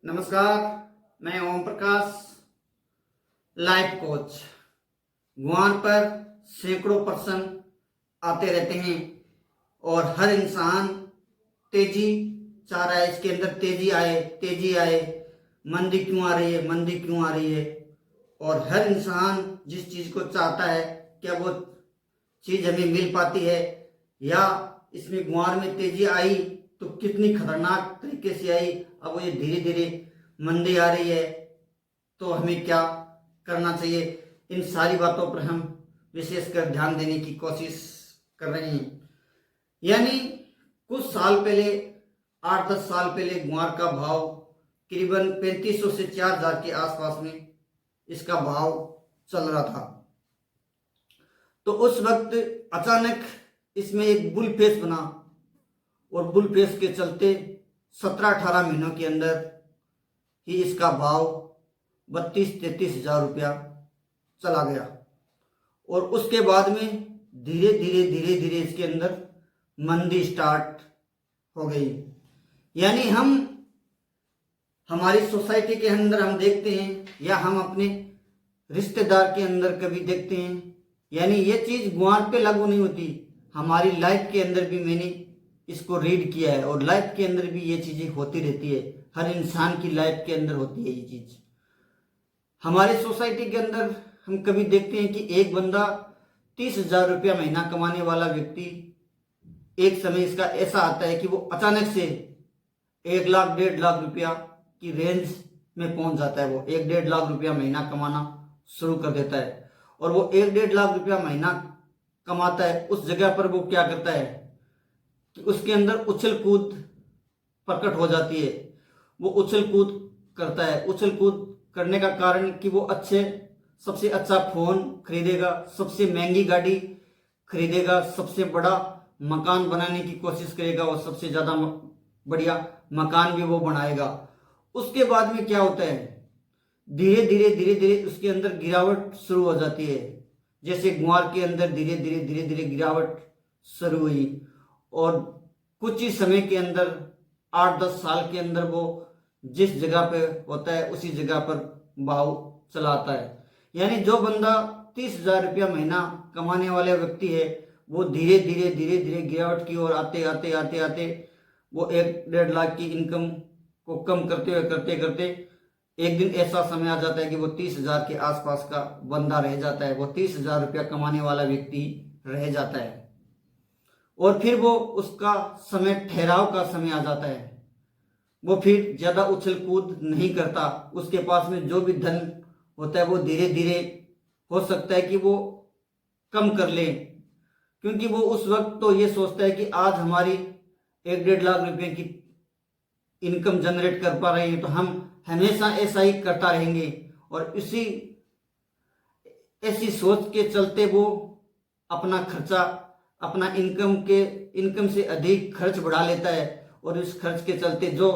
नमस्कार, मैं Om Prakash, life coach. गुआर पर सैकड़ों पर्सन आते रहते हैं और हर इंसान तेजी चाह रहा है, इसके अंदर तेजी आए, मंदी क्यों आ रही है, मंदी क्यों आ रही है। और हर इंसान जिस चीज़ को चाहता है, क्या वो चीज़ हमें मिल पाती है, या इसमें गुआर में तेजी आई तो कितनी खतरनाक तरीके से आई। अब वो ये धीरे धीरे मंदी आ रही है तो हमें क्या करना चाहिए, इन सारी बातों पर हम विशेषकर ध्यान देने की कोशिश कर रहे हैं। यानी कुछ साल पहले, 8-10 साल पहले गुआर का भाव करीबन 3500 से 4000 के आसपास में इसका भाव चल रहा था। तो उस वक्त अचानक इसमें एक बुल फेस बना और बुल फेस के चलते 17-18 महीनों के अंदर ही इसका भाव 32-33 हजार रुपया चला गया। और उसके बाद में धीरे धीरे इसके अंदर मंदी स्टार्ट हो गई। यानी हमारी सोसाइटी के अंदर हम देखते हैं, या हम अपने रिश्तेदार के अंदर कभी देखते हैं, यानी ये चीज़ गुआर पे लागू नहीं होती, हमारी लाइफ के अंदर भी मैंने इसको रीड किया है और लाइफ के अंदर भी ये चीज़ें होती रहती है। हर इंसान की लाइफ के अंदर होती है ये चीज़। हमारे सोसाइटी के अंदर हम कभी देखते हैं कि एक बंदा 30,000 रुपया महीना कमाने वाला व्यक्ति, एक समय इसका ऐसा आता है कि वो अचानक से 1 लाख 1.5 लाख रुपया की रेंज में पहुंच जाता है। वो 1-1.5 लाख रुपया महीना कमाना शुरू कर देता है। और वो 1-1.5 लाख रुपया महीना कमाता है, उस जगह पर वो क्या करता है कि उसके अंदर उछल कूद प्रकट हो जाती है। वो उछल कूद करता है। उछल कूद करने का कारण कि वो सबसे अच्छा फोन खरीदेगा, सबसे महंगी गाड़ी खरीदेगा, सबसे बड़ा मकान बनाने की कोशिश करेगा और सबसे ज़्यादा बढ़िया मकान भी वो बनाएगा। उसके बाद में क्या होता है, धीरे धीरे उसके अंदर गिरावट शुरू हो जाती है। जैसे गुआर के अंदर धीरे धीरे गिरावट शुरू हुई और कुछ ही समय के अंदर 8-10 साल के अंदर वो जिस जगह पे होता है उसी जगह पर भाव चलाता है। यानी जो बंदा 30,000 रुपया महीना कमाने वाला व्यक्ति है, वो धीरे धीरे गिरावट की ओर आते वो 1-1.5 लाख की इनकम को कम करते एक दिन ऐसा समय आ जाता है कि वो 30,000 के आसपास का बंदा रह जाता है। वो 30,000 रुपया कमाने वाला व्यक्ति रह जाता है। और फिर वो उसका समय, ठहराव का समय आ जाता है। वो फिर ज़्यादा उछल कूद नहीं करता। उसके पास में जो भी धन होता है वो धीरे धीरे हो सकता है कि वो कम कर ले, क्योंकि वो उस वक्त तो ये सोचता है कि आज हमारी 1-1.5 लाख रुपए की इनकम जनरेट कर पा रहे हैं तो हम हमेशा ऐसा ही करता रहेंगे। और ऐसी सोच के चलते वो अपना खर्चा, अपना इनकम से अधिक खर्च बढ़ा लेता है। और इस खर्च के चलते जो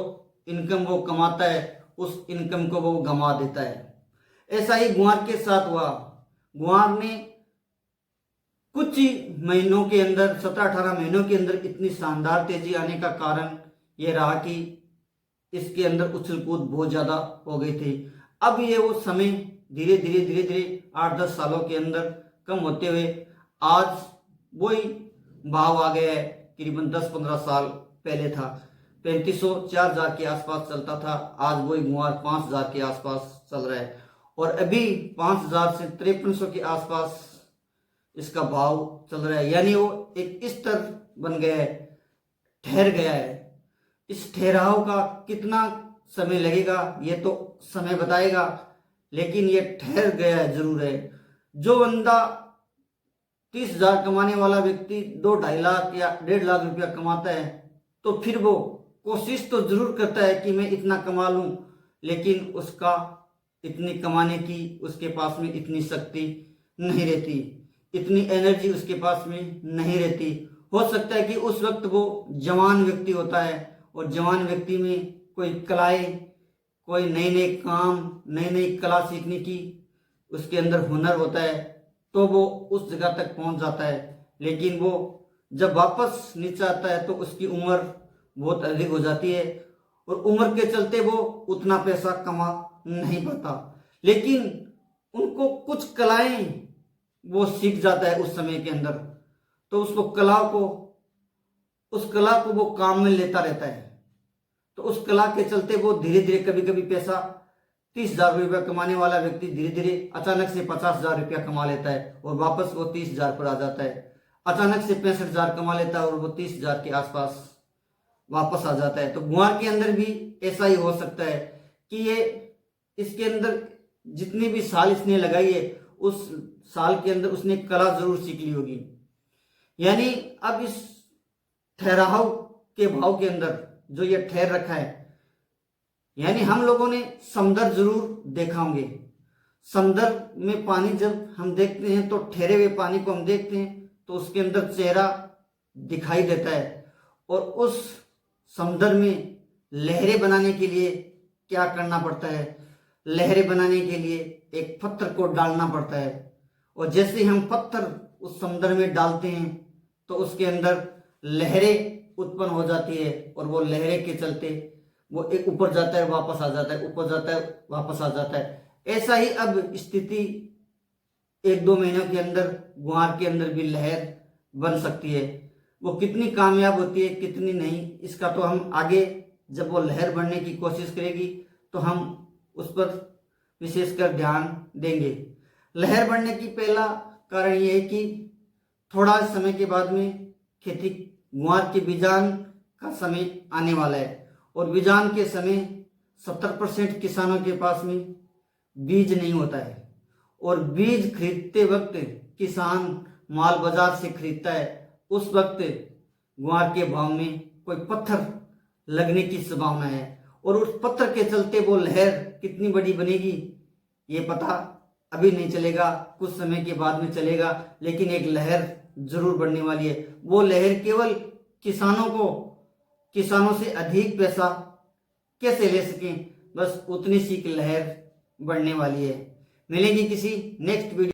इनकम वो कमाता है उस इनकम को वो गंवा देता है। ऐसा ही गुआर के साथ हुआ। गुआर ने कुछ ही महीनों के अंदर, 17-18 महीनों के अंदर इतनी शानदार तेजी आने का कारण ये रहा कि इसके अंदर उछल कूद बहुत ज्यादा हो गई थी। अब ये वो समय धीरे धीरे 8-10 सालों के अंदर कम होते हुए आज वही भाव आ गया है। करीबन 10-15 साल पहले था 3500-4000 के आसपास चलता था, आज वही गुआर 5000 के आसपास चल रहा है। और अभी 5000 से 5300 के आसपास इसका भाव चल रहा है। यानी वो एक स्तर बन गया है, ठहर गया है। इस ठहराव का कितना समय लगेगा ये तो समय बताएगा, लेकिन ये ठहर गया है जरूर है। जो बंदा 30,000 कमाने वाला व्यक्ति 2-2.5 लाख या 1.5 लाख रुपया कमाता है तो फिर वो कोशिश तो जरूर करता है कि मैं इतना कमा लूं, लेकिन उसका इतनी कमाने की उसके पास में इतनी शक्ति नहीं रहती, इतनी एनर्जी उसके पास में नहीं रहती। हो सकता है कि उस वक्त वो जवान व्यक्ति होता है और जवान व्यक्ति में कोई कलाएं, कोई नए काम, नई कला सीखने की उसके अंदर हुनर होता है, तो वो उस जगह तक पहुंच जाता है। लेकिन वो जब वापस नीचे आता है तो उसकी उम्र बहुत अधिक हो जाती है और उम्र के चलते वो उतना पैसा कमा नहीं पाता, लेकिन उनको कुछ कलाएं वो सीख जाता है उस समय के अंदर, तो उस कला को वो काम में लेता रहता है। तो उस कला के चलते वो धीरे धीरे, कभी कभी पैसा 30,000 रुपया कमाने वाला व्यक्ति धीरे धीरे अचानक से 50,000 रुपया कमा लेता है और वापस वो 30,000 पर आ जाता है। अचानक से 65,000 कमा लेता है और वो 30,000 के आसपास वापस आ जाता है। तो गुआर के अंदर भी ऐसा ही हो सकता है कि ये इसके अंदर जितनी भी साल इसने लगाई है, उस साल के अंदर उसने कला जरूर सीख ली होगी। यानी अब इस ठहराव के भाव के अंदर जो ये ठहर रखा है, यानी हम लोगों ने समुद्र जरूर देखा होंगे। समुद्र में पानी जब हम देखते हैं तो ठहरे हुए पानी को हम देखते हैं तो उसके अंदर चेहरा दिखाई देता है, और उस समुद्र में लहरें बनाने के लिए क्या करना पड़ता है? लहरें बनाने के लिए एक पत्थर को डालना पड़ता है, और जैसे हम पत्थर उस समुद्र में डालते हैं तो उसके अंदर लहरें उत्पन्न हो जाती है, और वो लहरें के चलते वो एक ऊपर जाता है वापस आ जाता है, ऊपर जाता है वापस आ जाता है। ऐसा ही अब स्थिति 1-2 महीनों के अंदर गुहार के अंदर भी लहर बन सकती है। वो कितनी कामयाब होती है कितनी नहीं, इसका तो हम आगे जब वो लहर बनने की कोशिश करेगी तो हम उस पर विशेषकर ध्यान देंगे। लहर बढ़ने की पहला कारण ये है कि थोड़ा समय के बाद में खेती गुआर के बीजान का समय आने वाला है, और बीजान के समय 70% किसानों के पास में बीज नहीं होता है, और बीज खरीदते वक्त किसान माल बाजार से खरीदता है, उस वक्त गुआर के भाव में कोई पत्थर लगने की संभावना है, और उस पत्थर के चलते वो लहर कितनी बड़ी बनेगी ये पता अभी नहीं चलेगा, कुछ समय के बाद में चलेगा, लेकिन एक लहर जरूर बढ़ने वाली है। वो लहर केवल किसानों से अधिक पैसा कैसे ले सकें, बस उतनी सी लहर बढ़ने वाली है। मिलेंगे किसी नेक्स्ट वीडियो।